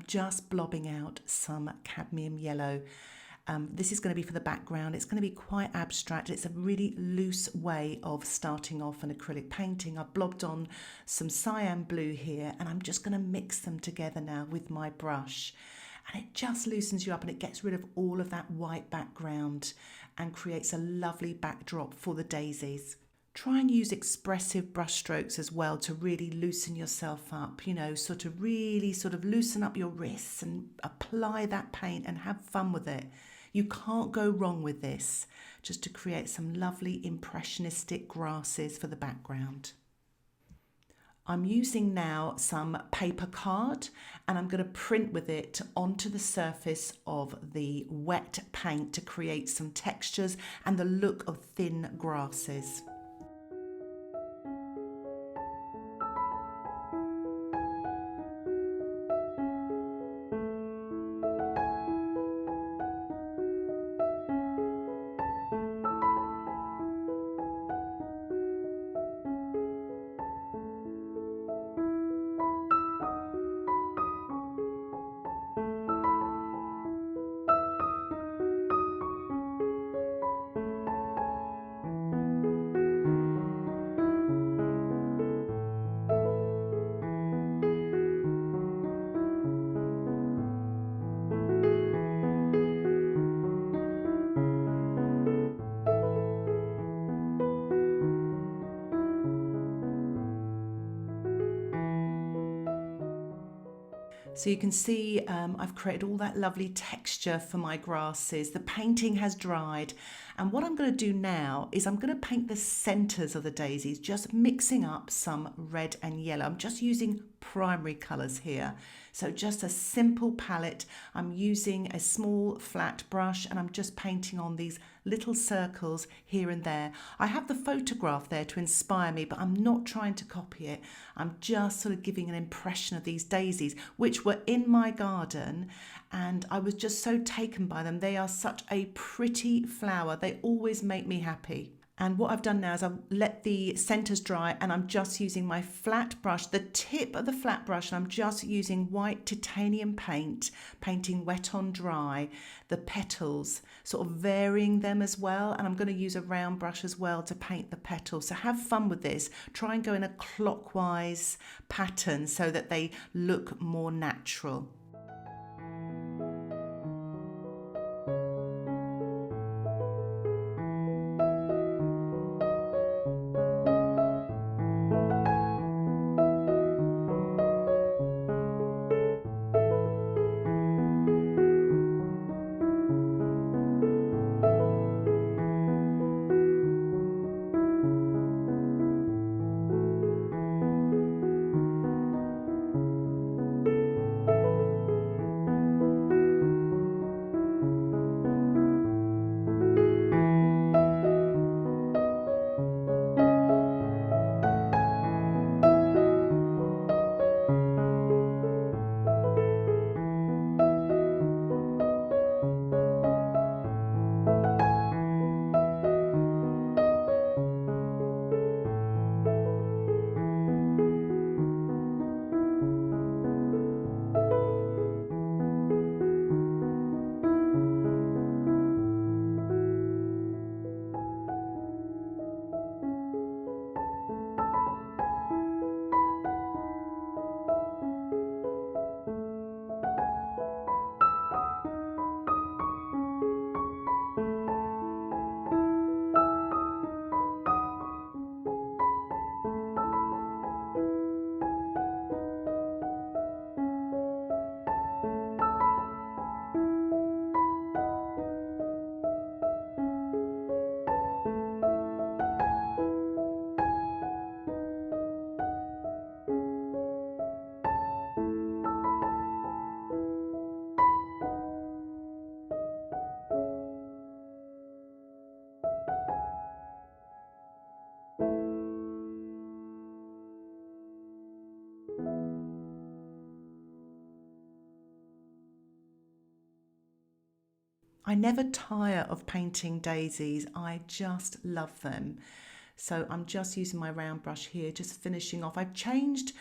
I'm just blobbing out some cadmium yellow. This is going to be for the background. It's going to be quite abstract. It's a really loose way of starting off an acrylic painting. I've blobbed on some cyan blue here, and I'm just going to mix them together now with my brush. And it just loosens you up and it gets rid of all of that white background and creates a lovely backdrop for the daisies. Try and use expressive brush strokes as well to really loosen yourself up, you know, really loosen up your wrists and apply that paint and have fun with it. You can't go wrong with this, just to create some lovely impressionistic grasses for the background. I'm using now some paper card and I'm going to print with it onto the surface of the wet paint to create some textures and the look of thin grasses. So you can see I've created all that lovely texture for my grasses. The painting has dried, and what I'm going to do now is I'm going to paint the centres of the daisies, just mixing up some red and yellow. I'm just using primary colours here. So just a simple palette. I'm using a small flat brush and I'm just painting on these little circles here and there. I have the photograph there to inspire me, but I'm not trying to copy it. I'm just sort of giving an impression of these daisies, which were in my garden, and I was just so taken by them. They are such a pretty flower. They always make me happy. And what I've done now is I've let the centres dry and I'm just using my flat brush, the tip of the flat brush, and I'm just using white titanium paint, painting wet on dry, the petals, sort of varying them as well. And I'm going to use a round brush as well to paint the petals. So have fun with this. Try and go in a clockwise pattern so that they look more natural. I never tire of painting daisies. I just love them. So I'm just using my round brush here, just finishing off. I've changed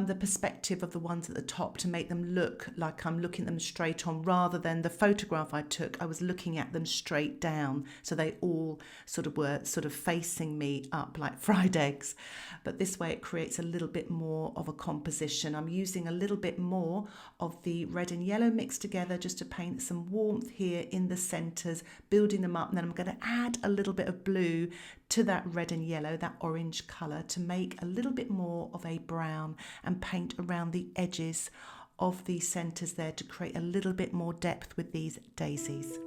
the perspective of the ones at the top to make them look like I'm looking at them straight on, rather than the photograph I took, I was looking at them straight down. So they all were facing me up like fried eggs. But this way it creates a little bit more of a composition. I'm using a little bit more of the red and yellow mixed together just to paint some warmth here in the centres, building them up. And then I'm going to add a little bit of blue to that red and yellow, that orange colour, to make a little bit more of a brown, and paint around the edges of the centres there to create a little bit more depth with these daisies.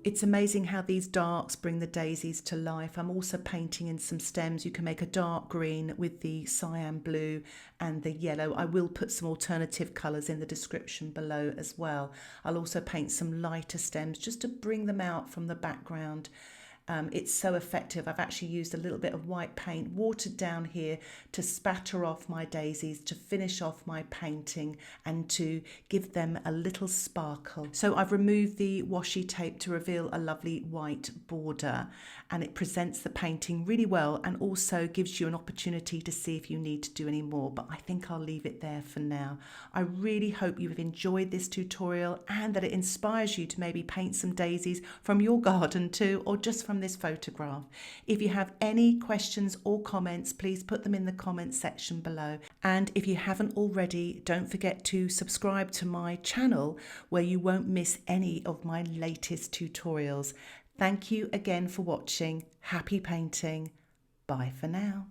It's amazing how these darks bring the daisies to life. I'm also painting in some stems. You can make a dark green with the cyan blue and the yellow. I will put some alternative colours in the description below as well. I'll also paint some lighter stems just to bring them out from the background. It's so effective. I've actually used a little bit of white paint watered down here to spatter off my daisies, to finish off my painting and to give them a little sparkle. So I've removed the washi tape to reveal a lovely white border, and it presents the painting really well and also gives you an opportunity to see if you need to do any more, but I think I'll leave it there for now. I really hope you've enjoyed this tutorial and that it inspires you to maybe paint some daisies from your garden too, or just from this photograph. If you have any questions or comments, please put them in the comments section below. And if you haven't already, don't forget to subscribe to my channel where you won't miss any of my latest tutorials. Thank you again for watching. Happy painting. Bye for now.